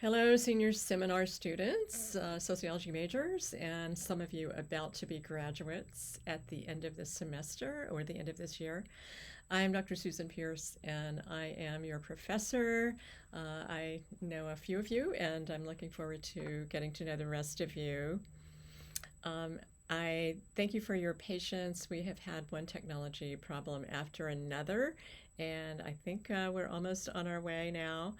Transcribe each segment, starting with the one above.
Hello, senior seminar students, sociology majors, and some of you about to be graduates at the end of this semester or the end of this year. I am Dr. Susan Pearce, and I am your professor. I know a few of you, and I'm looking forward to getting to know the rest of you. I thank you for your patience. We have had one technology problem after another, and I think we're almost on our way now.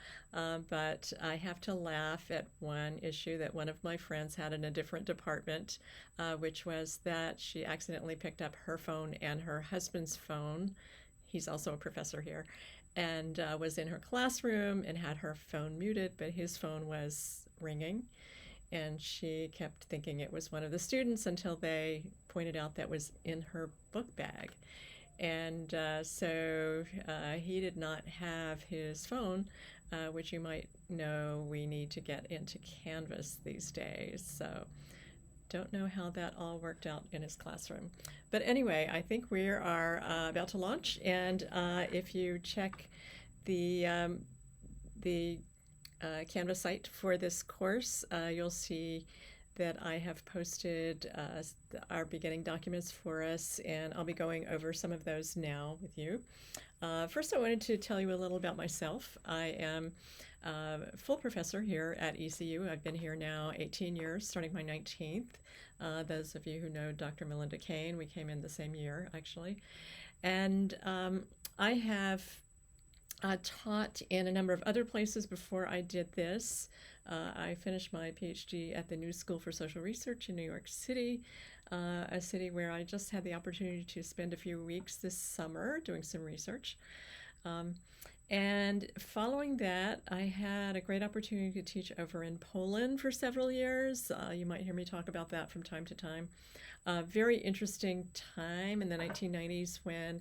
But I have to laugh at one issue that one of my friends had in a different department, which was that she accidentally picked up her phone and her husband's phone. He's also a professor here, and was in her classroom and had her phone muted, but his phone was ringing, and she kept thinking it was one of the students until they pointed out that was in her book bag. And he did not have his phone, which you might know we need to get into Canvas these days. So don't know how that all worked out in his classroom. But anyway, I think we are about to launch. And if you check the Canvas site for this course, you'll see that I have posted our beginning documents for us, and I'll be going over some of those now with you. First, I wanted to tell you a little about myself. I am a full professor here at ECU. I've been here now 18 years, starting my 19th. Those of you who know Dr. Melinda Kane, we came in the same year, actually. And I have taught in a number of other places before I did this. I finished my PhD at the New School for Social Research in New York City, a city where I just had the opportunity to spend a few weeks this summer doing some research. And following that, I had a great opportunity to teach over in Poland for several years. You might hear me talk about that from time to time. Very interesting time in the 1990s when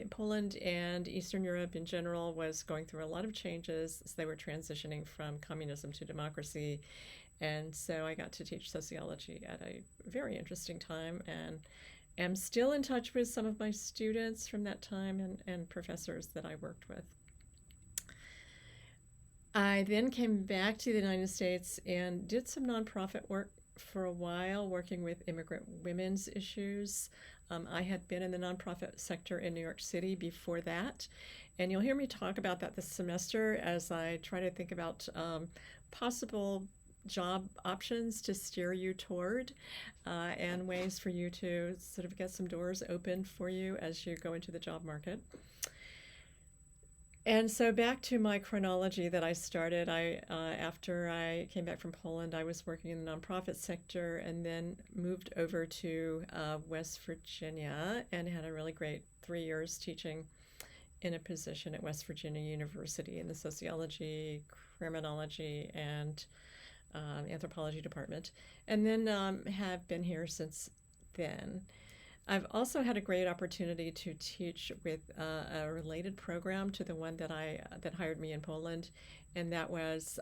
Poland and Eastern Europe in general was going through a lot of changes as they were transitioning from communism to democracy. And so I got to teach sociology at a very interesting time, and am still in touch with some of my students from that time and professors that I worked with. I then came back to the United States and did some nonprofit work for a while, working with immigrant women's issues. I had been in the nonprofit sector in New York City before that, and you'll hear me talk about that this semester as I try to think about possible job options to steer you toward, and ways for you to sort of get some doors open for you as you go into the job market. And so back to my chronology that I started, after I came back from Poland, I was working in the nonprofit sector and then moved over to West Virginia and had a really great 3 years teaching in a position at West Virginia University in the sociology, criminology, and anthropology department, and then have been here since then. I've also had a great opportunity to teach with a related program to the one that hired me in Poland, and that was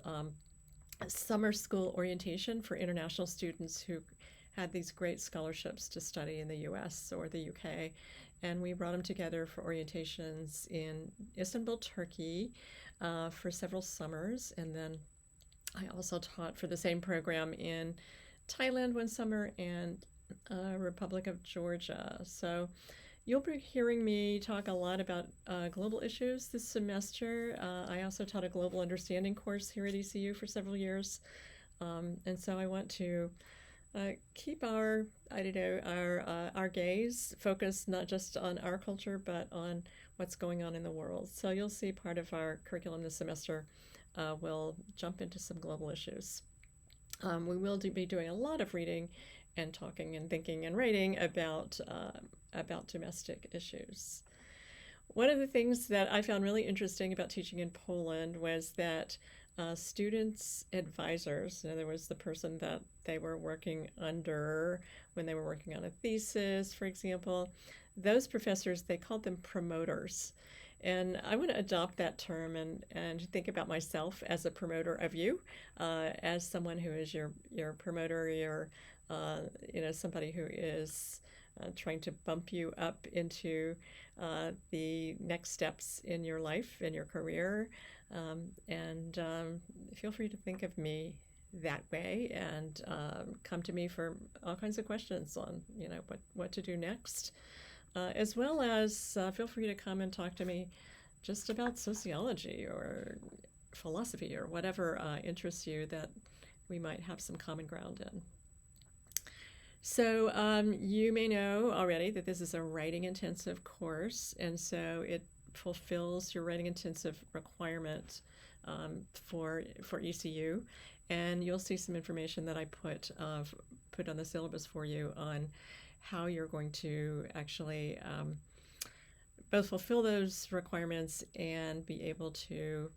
summer school orientation for international students who had these great scholarships to study in the US or the UK. And we brought them together for orientations in Istanbul, Turkey, for several summers. And then I also taught for the same program in Thailand one summer and Republic of Georgia. So you'll be hearing me talk a lot about global issues this semester. I also taught a global understanding course here at ECU for several years. And so I want to keep our gaze focused not just on our culture, but on what's going on in the world. So you'll see part of our curriculum this semester will jump into some global issues. We will be doing a lot of reading and talking and thinking and writing about domestic issues. One of the things that I found really interesting about teaching in Poland was that students' advisors, in other words, the person that they were working under when they were working on a thesis, for example, those professors, they called them promoters. And I want to adopt that term and think about myself as a promoter of you, as someone who is your promoter, your somebody who is trying to bump you up into the next steps in your life, in your career, And feel free to think of me that way, and come to me for all kinds of questions on what to do next, as well as feel free to come and talk to me just about sociology or philosophy or whatever interests you that we might have some common ground in. So you may know already that this is a writing intensive course, and so it fulfills your writing intensive requirement for ECU, and you'll see some information that I put on the syllabus for you on how you're going to actually both fulfill those requirements and be able to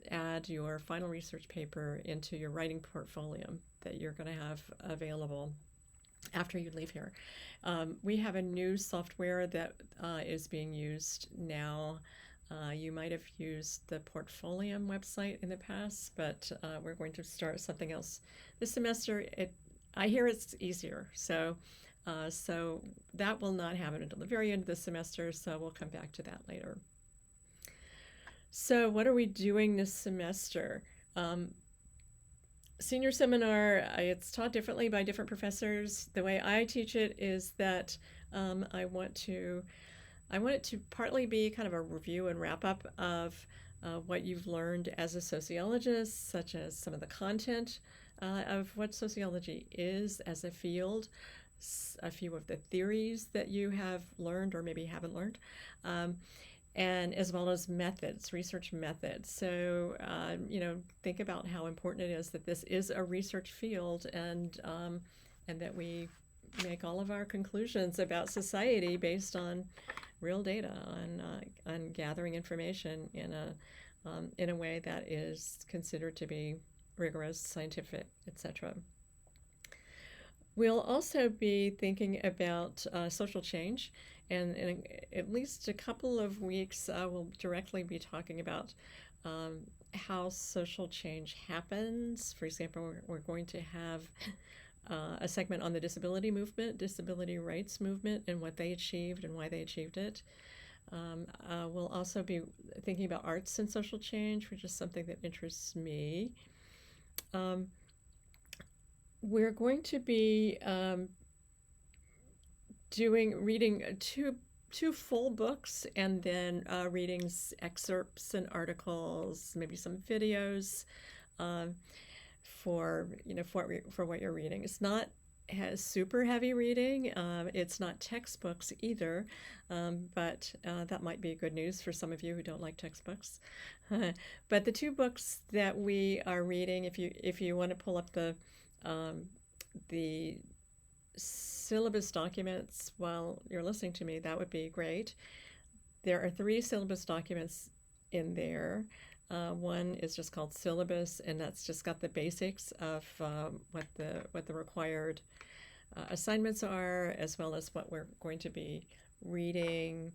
add your final research paper into your writing portfolio that you're going to have available after you leave here. We have a new software that is being used now. You might have used the Portfolium website in the past, but we're going to start something else this semester. I hear it's easier, so that will not happen until the very end of the semester, so we'll come back to that later. So what are we doing this semester? Senior seminar, it's taught differently by different professors. The way I teach it is that I want it to partly be kind of a review and wrap up of what you've learned as a sociologist, such as some of the content of what sociology is as a field, a few of the theories that you have learned or maybe haven't learned, and as well as methods, research methods. So, think about how important it is that this is a research field, and that we make all of our conclusions about society based on real data, on gathering information in a way that is considered to be rigorous, scientific, etc. We'll also be thinking about social change, and in at least a couple of weeks, we'll directly be talking about how social change happens. For example, we're going to have a segment on the disability movement, disability rights movement, and what they achieved and why they achieved it. We'll also be thinking about arts and social change, which is something that interests me. We're going to be reading two full books, and then reading excerpts and articles, maybe some videos for what you're reading. It's not super heavy reading. It's not textbooks either, but that might be good news for some of you who don't like textbooks. But the two books that we are reading, if you want to pull up the syllabus documents while you're listening to me, that would be great. There are 3 syllabus documents in there. One is just called syllabus, and that's just got the basics of what the required assignments are, as well as what we're going to be reading,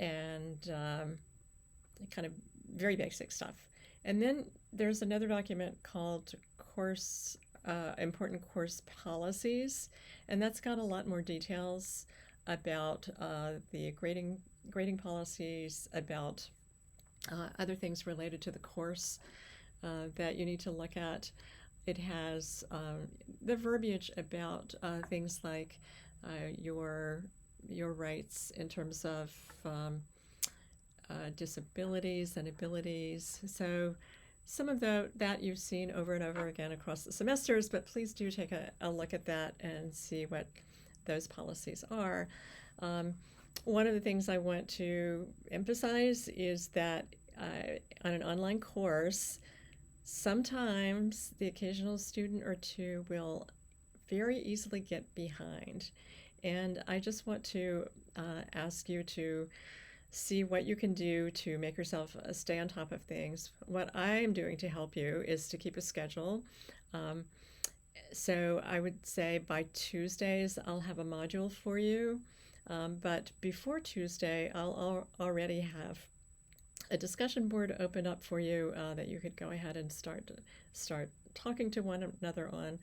and kind of very basic stuff. And then there's another document called important course policies, and that's got a lot more details about the grading policies, about other things related to the course that you need to look at. It has the verbiage about things like your rights in terms of disabilities and abilities. So some of that you've seen over and over again across the semesters, but please do take a look at that and see what those policies are. One of the things I want to emphasize is that on an online course, sometimes the occasional student or two will very easily get behind. And I just want to ask you to see what you can do to make yourself stay on top of things. What I'm doing to help you is to keep a schedule. So I would say by Tuesdays, I'll have a module for you. But before Tuesday, I'll already have a discussion board opened up for you that you could go ahead and start talking to one another on.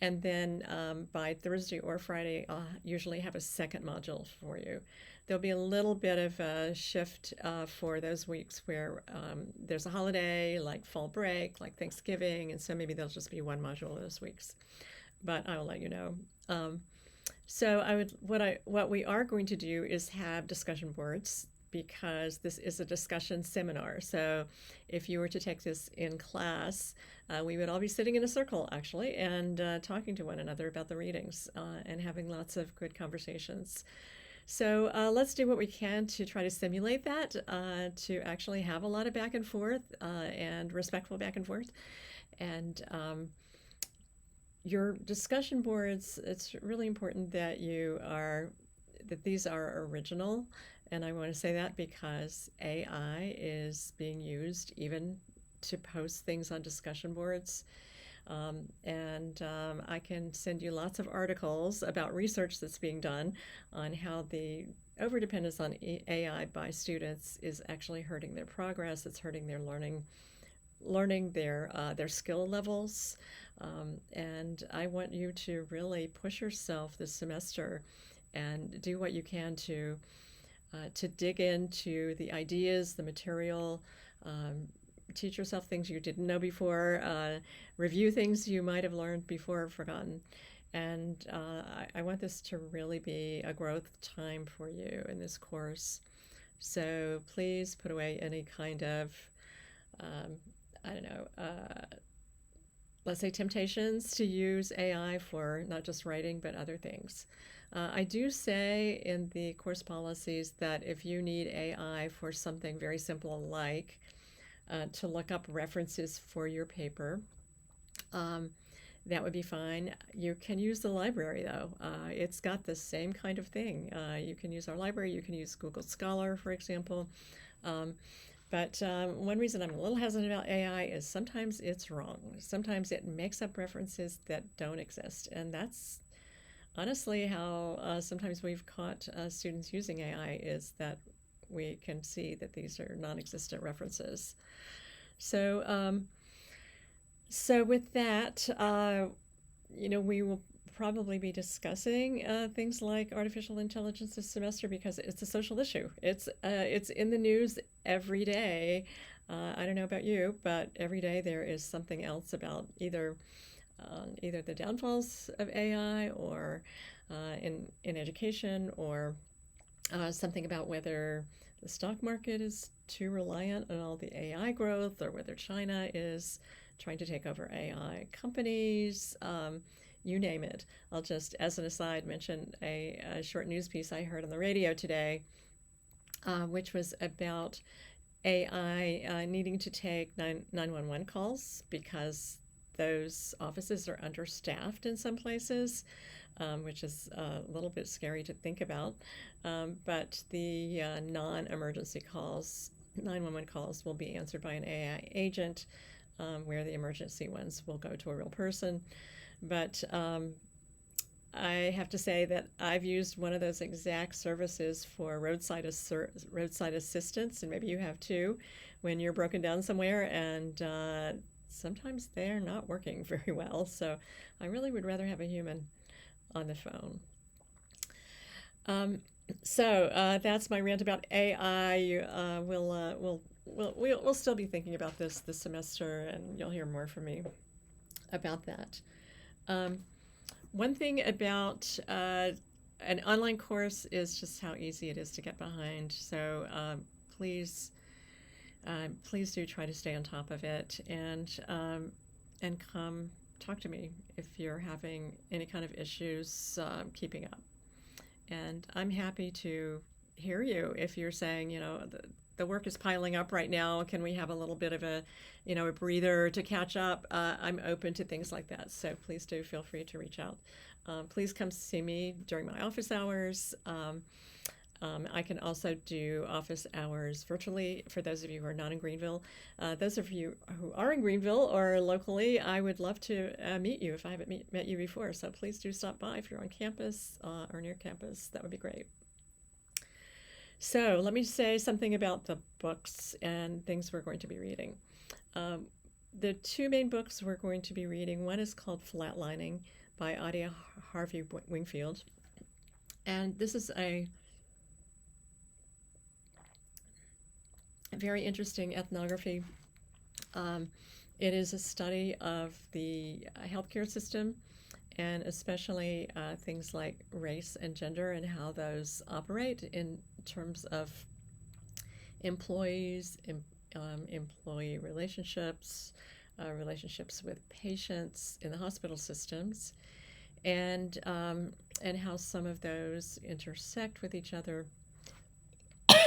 And then by Thursday or Friday, I'll usually have a second module for you. There'll be a little bit of a shift for those weeks where there's a holiday, like fall break, like Thanksgiving, and so maybe there'll just be one module those weeks. But I will let you know. So what we are going to do is have discussion boards because this is a discussion seminar. So if you were to take this in class, we would all be sitting in a circle actually and talking to one another about the readings and having lots of good conversations. So let's do what we can to try to simulate that, to actually have a lot of back and forth and respectful back and forth. And your discussion boards, it's really important that these are original. And I want to say that because AI is being used even to post things on discussion boards. I can send you lots of articles about research that's being done on how the overdependence on AI by students is actually hurting their progress. It's hurting their learning their skill levels. And I want you to really push yourself this semester and do what you can to dig into the ideas, the material, teach yourself things you didn't know before, review things you might have learned before or forgotten. And I want this to really be a growth time for you in this course. So please put away any kind of, I don't know, let's say temptations to use AI for not just writing, but other things. I do say in the course policies that if you need AI for something very simple like to look up references for your paper, that would be fine. You can use the library though. It's got the same kind of thing. You can use our library, you can use Google Scholar, for example. But one reason I'm a little hesitant about AI is sometimes it's wrong. Sometimes it makes up references that don't exist. And that's honestly how sometimes we've caught students using AI, is that we can see that these are non-existent references. So, so with that, we will probably be discussing things like artificial intelligence this semester because it's a social issue. It's in the news every day. I don't know about you, but every day there is something else about either the downfalls of AI or in education, or something about whether the stock market is too reliant on all the AI growth, or whether China is trying to take over AI companies. You name it. I'll just, as an aside, mention a short news piece I heard on the radio today, which was about AI needing to take 911 calls because those offices are understaffed in some places, which is a little bit scary to think about. But the non-emergency calls, 911 calls, will be answered by an AI agent, where the emergency ones will go to a real person. But I have to say that I've used one of those exact services for roadside assistance, and maybe you have too, when you're broken down somewhere, and sometimes they're not working very well. So I really would rather have a human on the phone. So that's my rant about AI. We'll still be thinking about this semester, and you'll hear more from me about that. One thing about an online course is just how easy it is to get behind. So please do try to stay on top of it, and come talk to me if you're having any kind of issues keeping up. And I'm happy to hear you if you're saying, the work is piling up right now. Can we have a little bit of a breather to catch up? I'm open to things like that. So please do feel free to reach out. Please come see me during my office hours. I can also do office hours virtually for those of you who are not in Greenville. Those of you who are in Greenville or locally, I would love to meet you if I haven't met you before. So please do stop by if you're on campus or near campus. That would be great. So let me say something about the books and things we're going to be reading. The two main books we're going to be reading, one is called Flatlining by Adia Harvey Wingfield. And this is a very interesting ethnography. It is a study of the healthcare system, and especially things like race and gender and how those operate in terms of employees, employee relationships, relationships with patients in the hospital systems, and how some of those intersect with each other.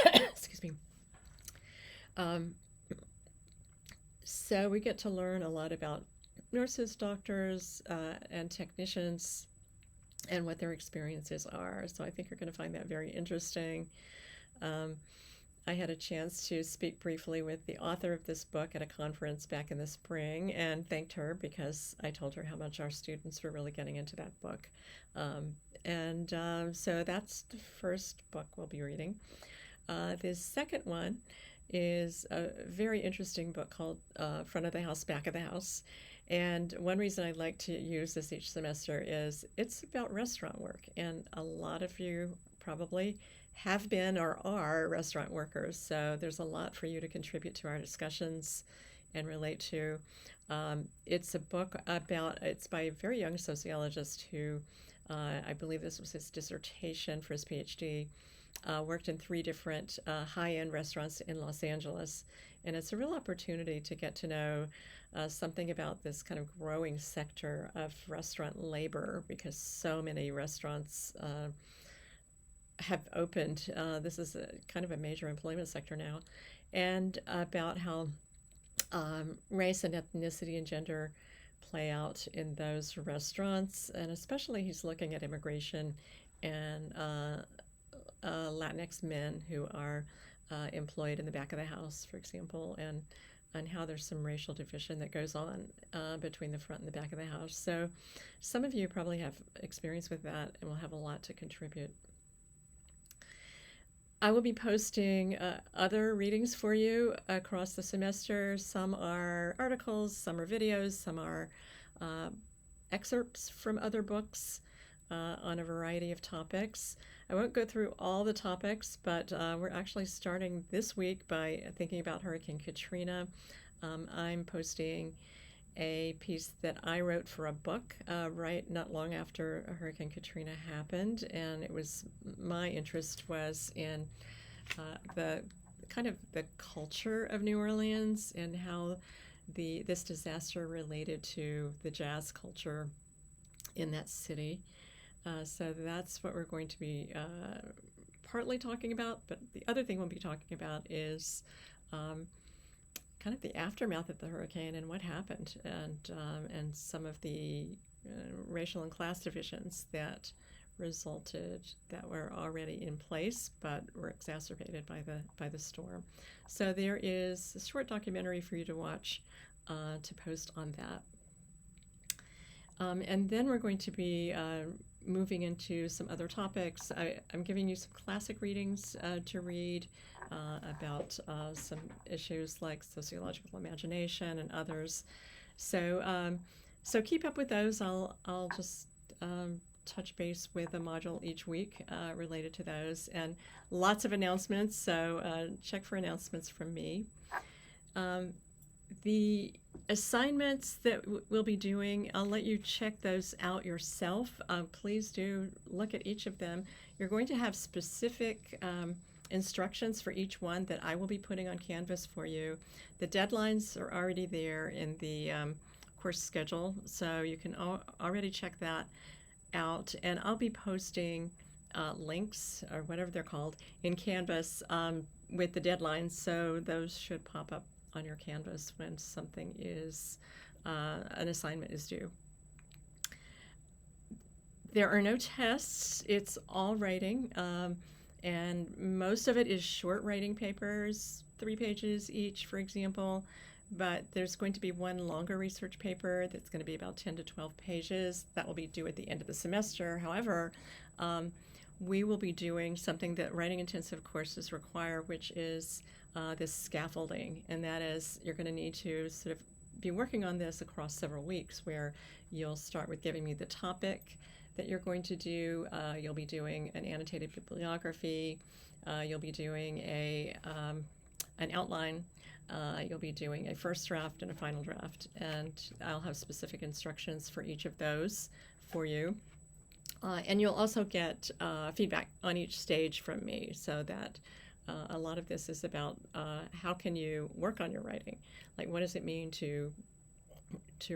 Excuse me. So we get to learn a lot about nurses, doctors, and technicians, and what their experiences are. So I think you're going to find that very interesting. I had a chance to speak briefly with the author of this book at a conference back in the spring and thanked her because I told her how much our students were really getting into that book. So that's the first book we'll be reading. The second one is a very interesting book called Front of the House, Back of the House. And one reason I like to use this each semester is it's about restaurant work. And a lot of you probably have been or are restaurant workers. So there's a lot for you to contribute to our discussions and relate to. It's a book it's by a very young sociologist who, I believe this was his dissertation for his PhD, worked in 3 different high-end restaurants in Los Angeles. And it's a real opportunity to get to know something about this kind of growing sector of restaurant labor, because so many restaurants have opened. This is kind of a major employment sector now. And about how race and ethnicity and gender play out in those restaurants. And especially he's looking at immigration and Latinx men who are employed in the back of the house, for example, and how there's some racial division that goes on between the front and the back of the house. So some of you probably have experience with that and will have a lot to contribute. I will be posting other readings for you across the semester. Some are articles, some are videos, some are excerpts from other books on a variety of topics. I won't go through all the topics, but we're actually starting this week by thinking about Hurricane Katrina. I'm posting a piece that I wrote for a book not long after Hurricane Katrina happened, and my interest was in the kind of the culture of New Orleans and how this disaster related to the jazz culture in that city. So that's what we're going to be partly talking about, but the other thing we'll be talking about is kind of the aftermath of the hurricane and what happened, and some of the racial and class divisions that were already in place but were exacerbated by the storm. So there is a short documentary for you to watch to post on that. And then we're going to be moving into some other topics. I'm giving you some classic readings to read about some issues like sociological imagination and others. So keep up with those. I'll just touch base with a module each week related to those, and lots of announcements. So check for announcements from me. The assignments that we'll be doing, I'll let you check those out yourself. Please do look at each of them. You're going to have specific instructions for each one that I will be putting on Canvas for you. The deadlines are already there in the course schedule, so you can already check that out. And I'll be posting links, or whatever they're called, in Canvas with the deadlines, so those should pop up on your Canvas when something is, an assignment is due. There are no tests. It's all writing, and most of it is short writing papers, 3 pages each, for example, but there's going to be one longer research paper that's going to be about 10 to 12 pages. That will be due at the end of the semester. However, we will be doing something that writing intensive courses require, which is this scaffolding, and that is you're going to need to sort of be working on this across several weeks, where you'll start with giving me the topic that you're going to do. You'll be doing an annotated bibliography. You'll be doing an outline. You'll be doing a first draft and a final draft, and I'll have specific instructions for each of those for you. And you'll also get feedback on each stage from me, so that a lot of this is about how can you work on your writing. Like, what does it mean to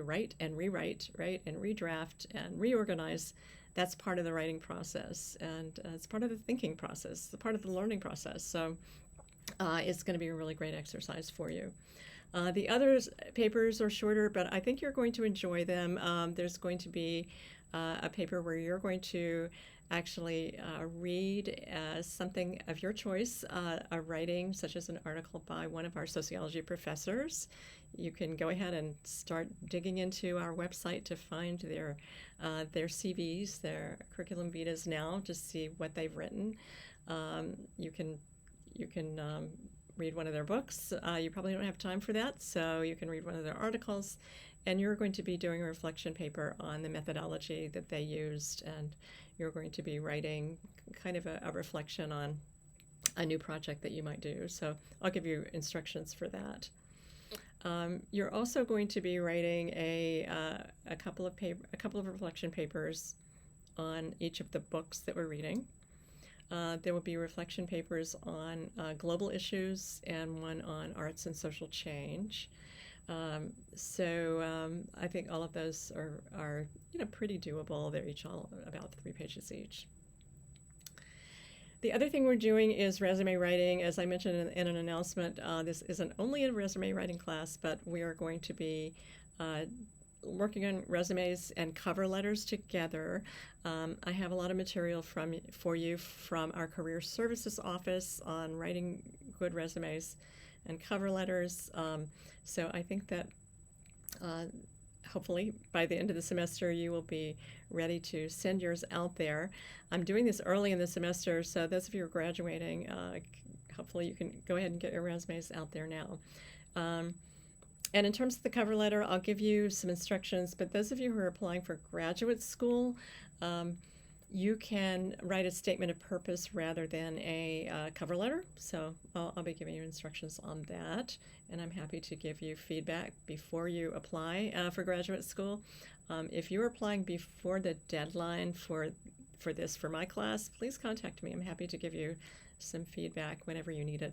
write and rewrite, right, and redraft and reorganize? That's part of the writing process, and it's part of the thinking process, the part of the learning process. So it's going to be a really great exercise for you. The other papers are shorter, but I think you're going to enjoy them. There's going to be a paper where you're going to actually read something of your choice, a writing such as an article by one of our sociology professors. You can go ahead and start digging into our website to find their CVs, their curriculum vitas now, to see what they've written. You can read one of their books. You probably don't have time for that, so you can read one of their articles, and you're going to be doing a reflection paper on the methodology that they used, and you're going to be writing kind of a reflection on a new project that you might do. So I'll give you instructions for that. You're also going to be writing a couple of reflection papers on each of the books that we're reading. There will be reflection papers on global issues and one on arts and social change. So I think all of those are pretty doable. They're each all about 3 pages each. The other thing we're doing is resume writing. As I mentioned in an announcement, this isn't only a resume writing class, but we are going to be working on resumes and cover letters together. I have a lot of material for you from our Career Services Office on writing good resumes and cover letters. So I think that hopefully by the end of the semester you will be ready to send yours out there. I'm doing this early in the semester, so those of you who are graduating, hopefully you can go ahead and get your resumes out there now. And in terms of the cover letter, I'll give you some instructions, but those of you who are applying for graduate school, you can write a statement of purpose rather than a cover letter. So I'll be giving you instructions on that, and I'm happy to give you feedback before you apply for graduate school. If you're applying before the deadline for my class, please contact me. I'm happy to give you some feedback whenever you need it.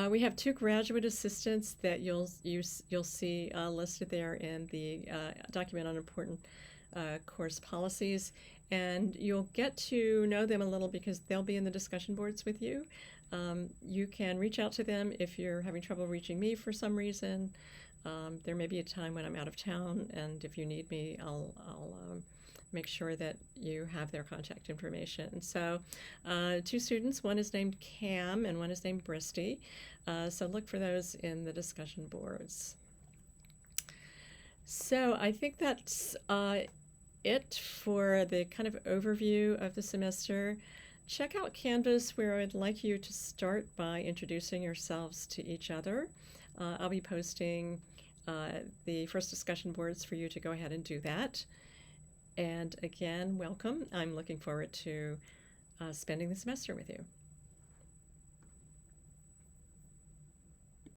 We have 2 graduate assistants that you'll see listed there in the document on important course policies, and you'll get to know them a little because they'll be in the discussion boards with you. You can reach out to them if you're having trouble reaching me for some reason. There may be a time when I'm out of town, and if you need me, I'll make sure that you have their contact information. So 2 students, one is named Cam and one is named Bristy. So look for those in the discussion boards. So I think that's it for the kind of overview of the semester. Check out Canvas, where I'd like you to start by introducing yourselves to each other. I'll be posting the first discussion boards for you to go ahead and do that. And again, welcome. I'm looking forward to spending the semester with you.